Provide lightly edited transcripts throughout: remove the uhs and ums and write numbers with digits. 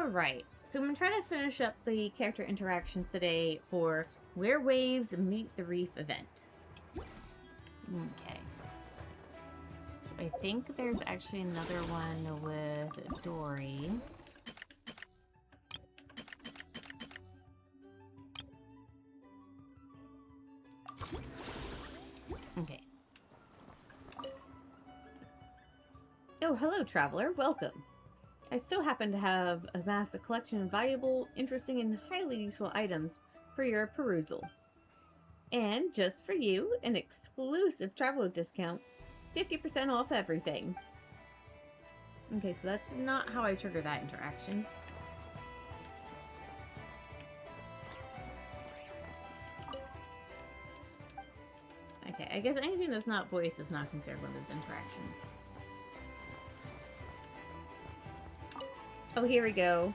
Alright, so I'm going to try to finish up the character interactions today for Where Waves Meet the Reef event. Okay. So I think there's actually another one with Dory. Okay. Oh, hello, traveler. Welcome. I so happen to have amassed a collection of valuable, interesting, and highly useful items for your perusal. And just for you, an exclusive traveler discount, 50% off everything. Okay, so that's not how I trigger that interaction. Okay, I guess anything that's not voice is not considered one of those interactions. Oh, here we go.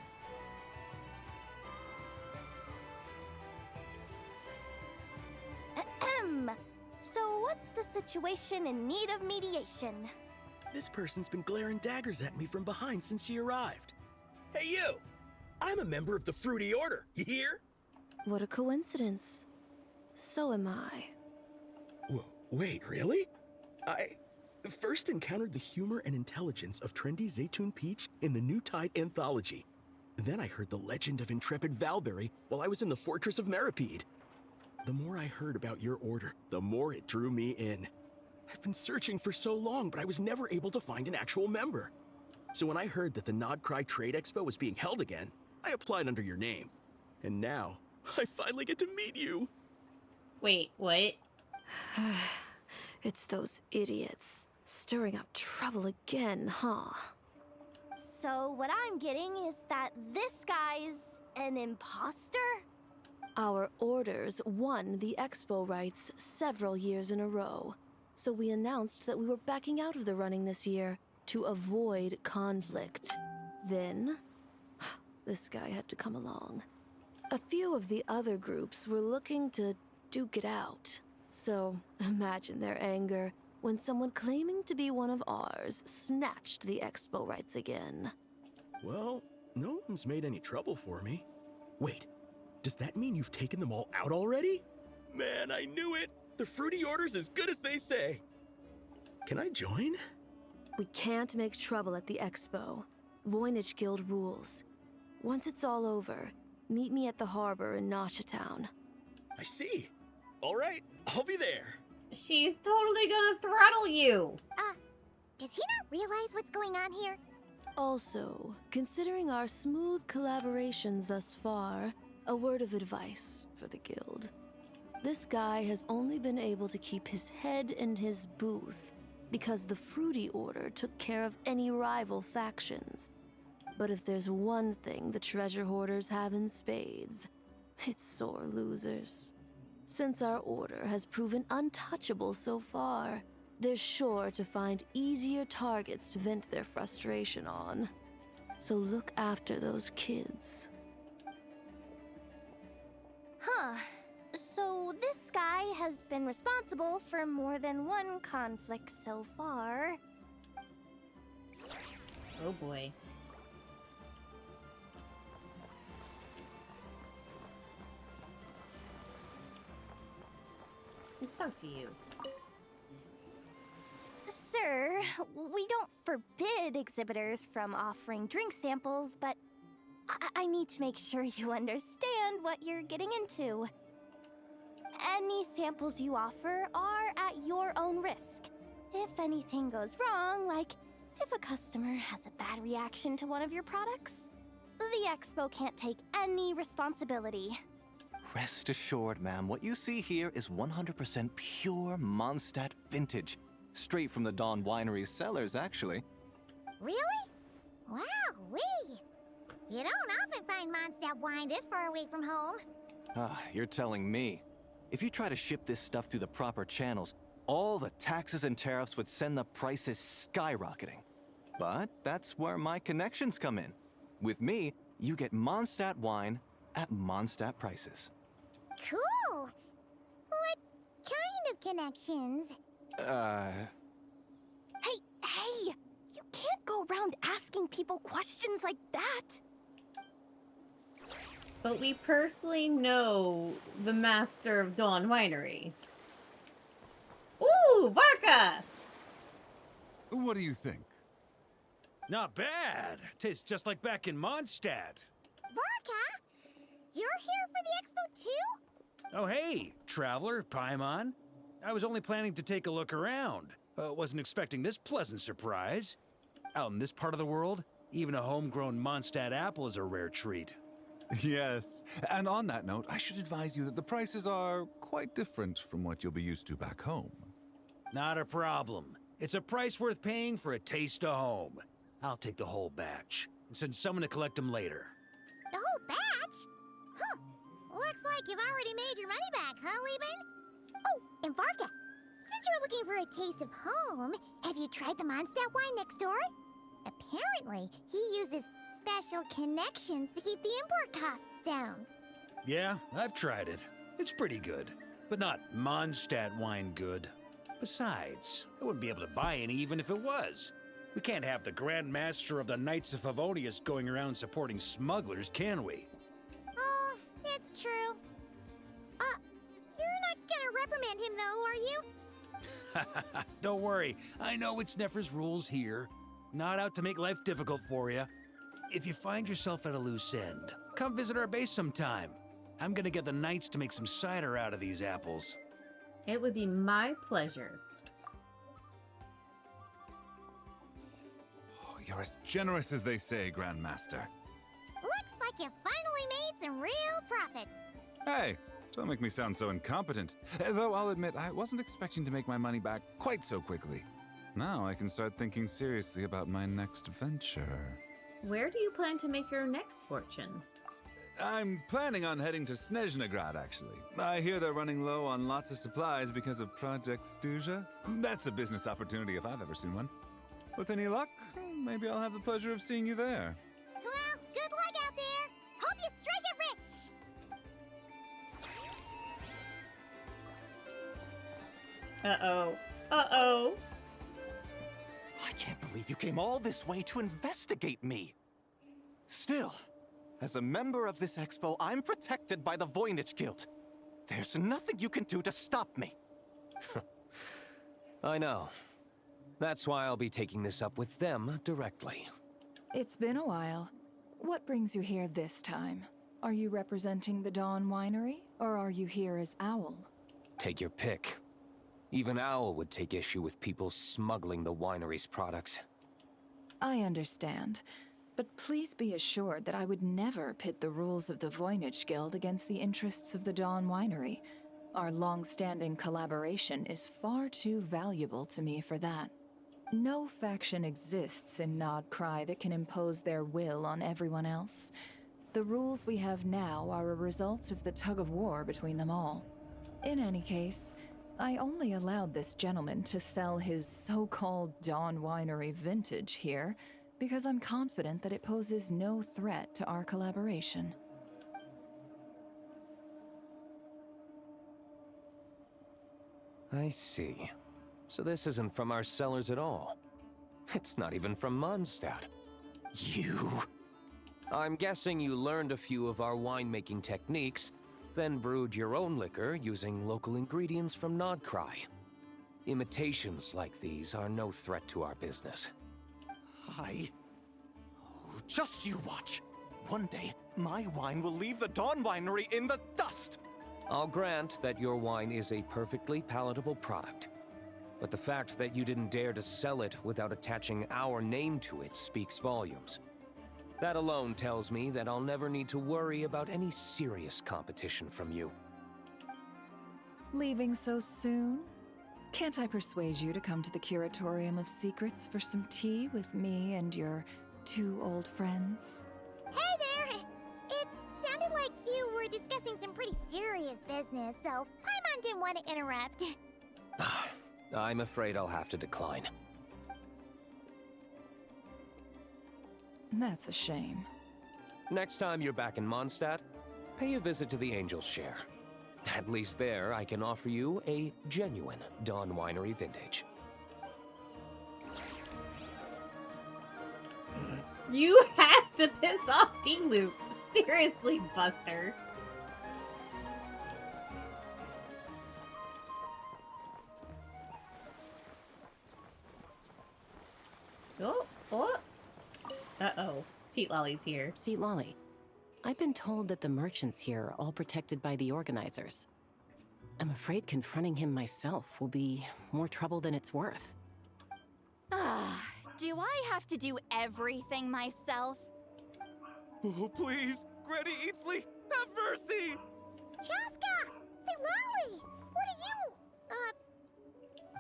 So what's the situation in need of mediation? This person's been glaring daggers at me from behind since she arrived. Hey you! I'm a member of the Fruity Order, you hear? What a coincidence. So am I. Wait, really? I first encountered the humor and intelligence of trendy Zaytun Peach in the New Tide anthology. Then I heard the legend of intrepid Valberry while I was in the Fortress of Meripede. The more I heard about your order, the more it drew me in. I've been searching for so long, but I was never able to find an actual member. So when I heard that the Nod-krai Trade Expo was being held again, I applied under your name. And now, I finally get to meet you. Wait, what? It's those idiots. Stirring up trouble again, huh? So what I'm getting is that this guy's an imposter? Our orders won the expo rights several years in a row. So we announced that we were backing out of the running this year to avoid conflict. Then, this guy had to come along. A few of the other groups were looking to duke it out. So imagine their anger when someone claiming to be one of ours snatched the expo rights again. Well, no one's made any trouble for me. Wait, does that mean you've taken them all out already? Man, I knew it! The Fruity Order's as good as they say. Can I join? We can't make trouble at the expo. Voynich Guild rules. Once it's all over, meet me at the harbor in Nashatown. I see. All right, I'll be there. She's totally gonna throttle you! Does he not realize what's going on here? Also, considering our smooth collaborations thus far, a word of advice for the guild. This guy has only been able to keep his head in his booth because the Fruity Order took care of any rival factions. But if there's one thing the treasure hoarders have in spades, it's sore losers. Since our order has proven untouchable so far, they're sure to find easier targets to vent their frustration on. So look after those kids. Huh. So this guy has been responsible for more than one conflict so far. Oh boy. Let's talk to you. Sir, we don't forbid exhibitors from offering drink samples, but I need to make sure you understand what you're getting into. Any samples you offer are at your own risk. If anything goes wrong, like if a customer has a bad reaction to one of your products, the expo can't take any responsibility. Rest assured, ma'am, what you see here is 100% pure Mondstadt vintage. Straight from the Dawn Winery's cellars, actually. Really? Wow-wee! You don't often find Mondstadt wine this far away from home. Ah, you're telling me. If you try to ship this stuff through the proper channels, all the taxes and tariffs would send the prices skyrocketing. But that's where my connections come in. With me, you get Mondstadt wine at Mondstadt prices. Cool! What kind of connections? Hey! You can't go around asking people questions like that! But we personally know the master of Dawn Winery. Ooh, Varka! What do you think? Not bad. Tastes just like back in Mondstadt. Varka, you're here for the expo too? Oh, hey, traveler, Paimon. I was only planning to take a look around. Wasn't expecting this pleasant surprise. Out in this part of the world, even a homegrown Mondstadt apple is a rare treat. Yes. And on that note, I should advise you that the prices are quite different from what you'll be used to back home. Not a problem. It's a price worth paying for a taste of home. I'll take the whole batch and send someone to collect them later. The whole batch? Huh. Looks like you've already made your money back, huh, Leben? Oh, and Varka, since you're looking for a taste of home, have you tried the Mondstadt wine next door? Apparently, he uses special connections to keep the import costs down. Yeah, I've tried it. It's pretty good, but not Mondstadt wine good. Besides, I wouldn't be able to buy any even if it was. We can't have the Grand Master of the Knights of Favonius going around supporting smugglers, can we? Oh, that's true. You're not gonna reprimand him though, are you? Don't worry, I know it's Nefer's rules here. Not out to make life difficult for you. If you find yourself at a loose end, come visit our base sometime. I'm gonna get the Knights to make some cider out of these apples. It would be my pleasure. Oh, you're as generous as they say, Grandmaster. Looks like you finally made some real profit. Hey, don't make me sound so incompetent. Though I'll admit, I wasn't expecting to make my money back quite so quickly. Now I can start thinking seriously about my next venture. Where do you plan to make your next fortune? I'm planning on heading to Snezhnegrad, actually. I hear they're running low on lots of supplies because of Project Stuja. That's a business opportunity if I've ever seen one. With any luck, maybe I'll have the pleasure of seeing you there. Well, good luck out there. Hope you strike it rich. Uh-oh. Uh-oh. I can't believe you came all this way to investigate me. Still, as a member of this expo, I'm protected by the Voynich Guild. There's nothing you can do to stop me. I know. That's why I'll be taking this up with them directly. It's been a while. What brings you here this time? Are you representing the Dawn Winery, or are you here as Owl? Take your pick. Even Owl would take issue with people smuggling the winery's products. I understand. But please be assured that I would never pit the rules of the Voynich Guild against the interests of the Dawn Winery. Our long-standing collaboration is far too valuable to me for that. No faction exists in Nod-krai that can impose their will on everyone else. The rules we have now are a result of the tug-of-war between them all. In any case, I only allowed this gentleman to sell his so-called Dawn Winery vintage here because I'm confident that it poses no threat to our collaboration. I see. So this isn't from our cellars at all. It's not even from Mondstadt. You... I'm guessing you learned a few of our winemaking techniques, then brewed your own liquor using local ingredients from nod-krai. Imitations like these are no threat to our business. Oh, just you watch. One day, my wine will leave the Dawn Winery in the dust! I'll grant that your wine is a perfectly palatable product. But the fact that you didn't dare to sell it without attaching our name to it speaks volumes. That alone tells me that I'll never need to worry about any serious competition from you. Leaving so soon? Can't I persuade you to come to the Curatorium of Secrets for some tea with me and your two old friends? Hey there! It sounded like you were discussing some pretty serious business, so Paimon didn't want to interrupt. I'm afraid I'll have to decline. That's a shame. Next time you're back in Mondstadt, pay a visit to the Angel's Share. At least there, I can offer you a genuine Dawn Winery vintage. You have to piss off D-Loops. Seriously, Buster. Oh, oh. Uh-oh. Seat Lolly's here. Seat Lolly, I've been told that the merchants here are all protected by the organizers. I'm afraid confronting him myself will be more trouble than it's worth. Do I have to do everything myself? Oh, please, Granny Eatsley, have mercy! Chaska! Say, Lolly! What are you?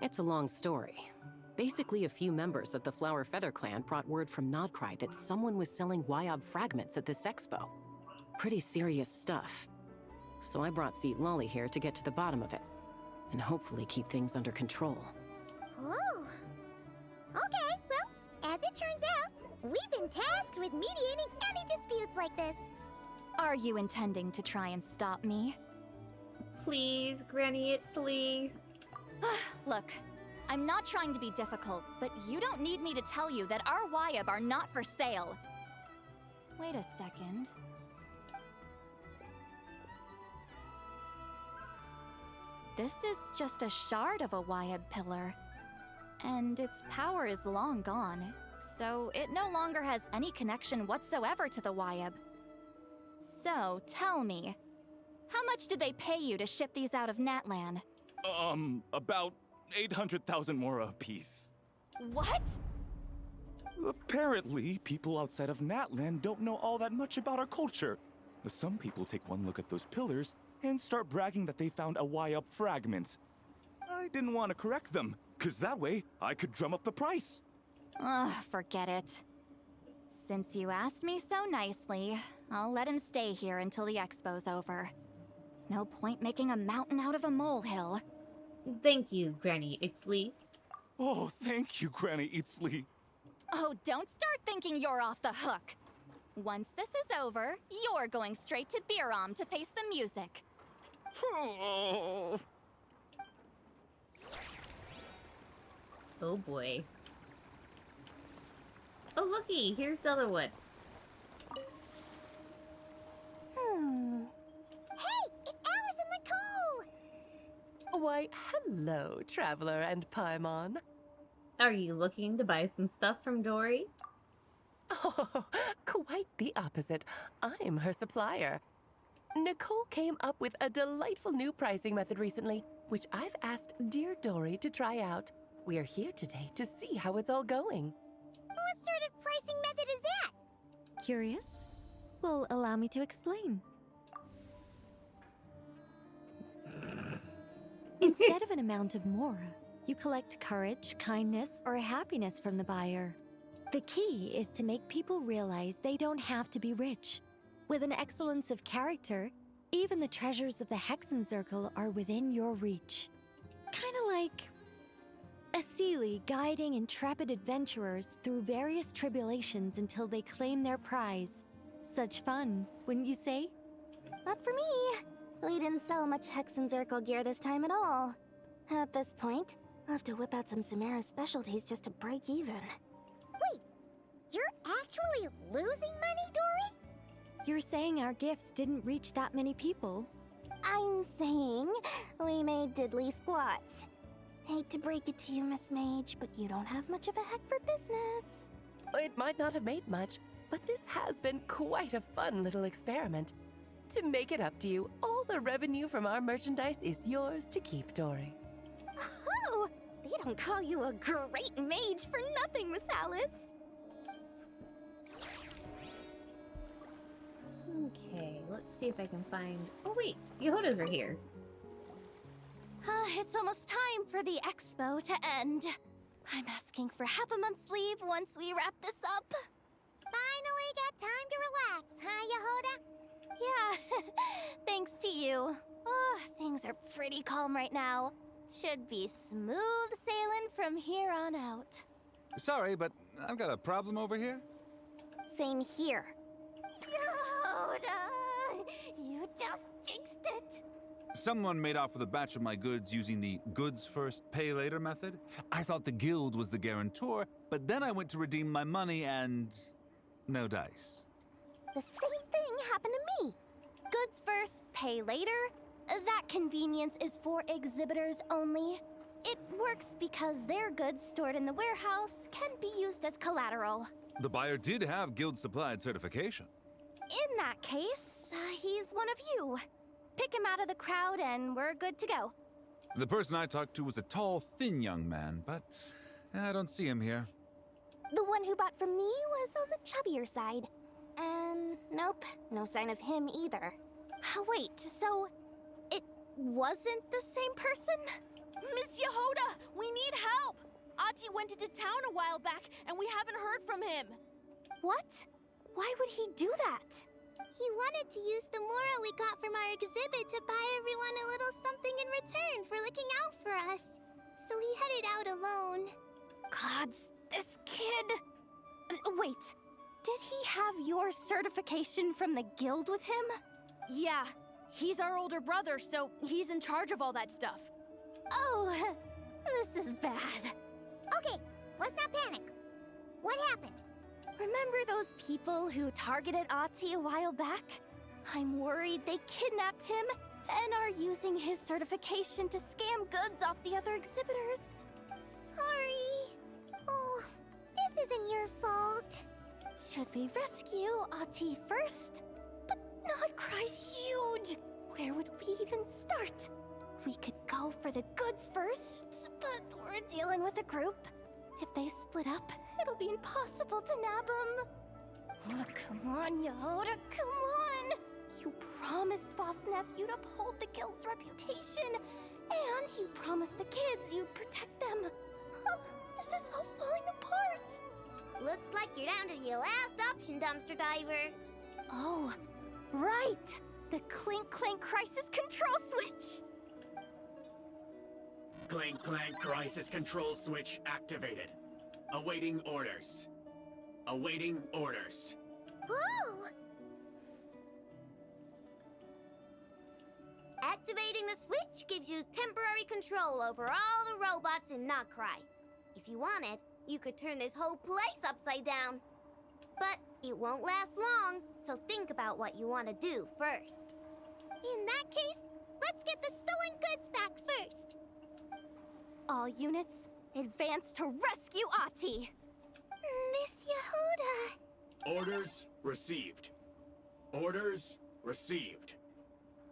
It's a long story. Basically, a few members of the Flower Feather clan brought word from nod-krai that someone was selling Wyob fragments at this expo. Pretty serious stuff. So I brought Seat Lolly here to get to the bottom of it, and hopefully keep things under control. Oh. Okay, well, as it turns out, we've been tasked with mediating any disputes like this. Are you intending to try and stop me? Please, Granny Itzley. Look, I'm not trying to be difficult, but you don't need me to tell you that our Wyob are not for sale. Wait a second. This is just a shard of a Wyob pillar, and its power is long gone, so it no longer has any connection whatsoever to the Wyob. So, tell me, how much did they pay you to ship these out of Natlan? About 800,000 more apiece. What? Apparently, people outside of Natlan don't know all that much about our culture. Some people take one look at those pillars and start bragging that they found a Wyob fragment. I didn't want to correct them, because that way I could drum up the price. Ugh, forget it. Since you asked me so nicely, I'll let him stay here until the expo's over. No point making a mountain out of a molehill. Thank you, Granny Itzley. Oh, thank you, Granny Eatsley. Oh, don't start thinking you're off the hook. Once this is over, you're going straight to Biram to face the music. Oh boy. Oh, looky, here's the other one. Hey, it's Alice and Nicole! Why, hello, Traveler and Paimon. Are you looking to buy some stuff from Dory? Oh, quite the opposite. I'm her supplier. Nicole came up with a delightful new pricing method recently, which I've asked dear Dory to try out. We're here today to see how it's all going. What sort of pricing method is that? Curious? Well, allow me to explain. Instead of an amount of mora, you collect courage, kindness, or happiness from the buyer. The key is to make people realize they don't have to be rich. With an excellence of character, even the treasures of the Hexen Circle are within your reach. Kinda like a Seelie guiding intrepid adventurers through various tribulations until they claim their prize. Such fun, wouldn't you say? Not for me. We didn't sell much Hexen Circle gear this time at all. At this point, I'll have to whip out some Samara specialties just to break even. Wait, you're actually losing money, Dory? You're saying our gifts didn't reach that many people? I'm saying we made diddly squat. Hate to break it to you, Miss Mage, but you don't have much of a heck for business. It might not have made much, but this has been quite a fun little experiment. To make it up to you, all the revenue from our merchandise is yours to keep, Dory. Oh, they don't call you a great mage for nothing, Miss Alice. Okay, let's see if I can find... Oh wait, Yehuda's are here. It's almost time for the expo to end. I'm asking for half a month's leave once we wrap this up. Finally got time to relax, huh, Yehuda? Yeah, thanks to you. Oh, things are pretty calm right now. Should be smooth sailing from here on out. Sorry, but I've got a problem over here. Same here. Yoda, you just jinxed it. Someone made off with a batch of my goods using the goods first, pay later method. I thought the guild was the guarantor, but then I went to redeem my money and no dice. The same thing happened goods first, pay later. That convenience is for exhibitors only. It works because their goods stored in the warehouse can be used as collateral. The buyer did have guild-supplied certification. In that case, he's one of you. Pick him out of the crowd and we're good to go. The person I talked to was a tall, thin young man, but I don't see him here. The one who bought from me was on the chubbier side. And nope, no sign of him either. Wait, so it wasn't the same person? Miss Yehoda, we need help! Ati went into town a while back, and we haven't heard from him. What? Why would he do that? He wanted to use the mora we got from our exhibit to buy everyone a little something in return for looking out for us. So he headed out alone. Gods, this kid... Wait, did he have your certification from the guild with him? Yeah, he's our older brother, so he's in charge of all that stuff. Oh, this is bad. Okay, let's not panic. What happened? Remember those people who targeted Ati a while back? I'm worried they kidnapped him and are using his certification to scam goods off the other exhibitors. Sorry. Oh, this isn't your fault. Should we rescue Ati first? But nod-krai's huge. Where would we even start? We could go for the goods first, but we're dealing with a group. If they split up, it'll be impossible to nab them. Oh, come on, Yehoda, come on! You promised Boss Nephew to uphold the guild's reputation, and you promised the kids you'd protect them. Oh, this is all falling apart. Looks like you're down to your last option, dumpster diver. Oh, right! The Clink Clank Crisis Control Switch! Clank Clank Crisis Control Switch activated. Awaiting orders. Awaiting orders. Whoa! Activating the switch gives you temporary control over all the robots in nod-krai. If you wanted, you could turn this whole place upside down. But it won't last long, so think about what you want to do first. In that case, let's get the stolen goods back first. All units, advance to rescue Ati! Miss Yehoda! Orders received. Orders received.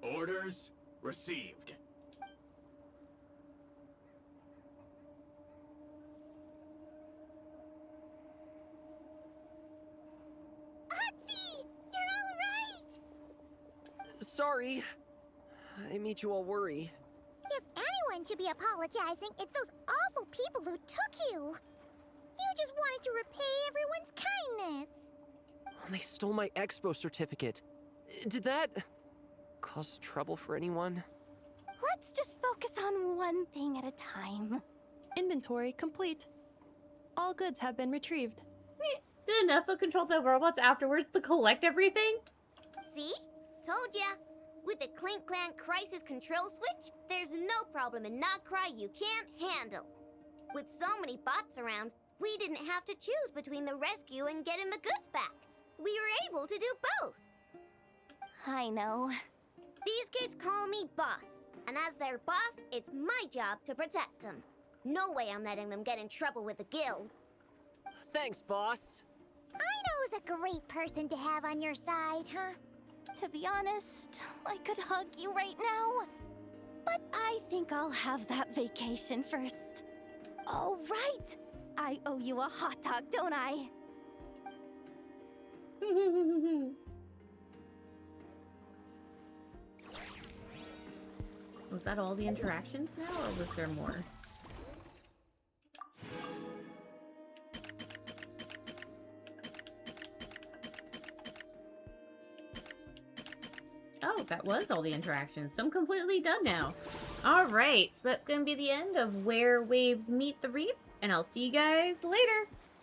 Orders received. Ati! You're all right! Sorry. I made you all worry. If anyone should be apologizing, it's those awful people who took you. You just wanted to repay everyone's kindness. They stole my expo certificate. Did that cause trouble for anyone? Let's just focus on one thing at a time. Inventory complete. All goods have been retrieved. Did Nefa control the robots afterwards to collect everything? See? Told ya. With the Clink Clank Crisis Control Switch, there's no problem in nod-krai you can't handle. With so many bots around, we didn't have to choose between the rescue and getting the goods back. We were able to do both. I know. These kids call me boss, and as their boss, it's my job to protect them. No way I'm letting them get in trouble with the guild. Thanks, boss. I know who's a great person to have on your side, huh? To be honest, I could hug you right now. But I think I'll have that vacation first. Oh, right! I owe you a hot dog, don't I? Was that all the interactions now, or was there more? Oh, that was all the interactions. So I'm completely done now. Alright, so that's going to be the end of Where Waves Meet the Reef, and I'll see you guys later.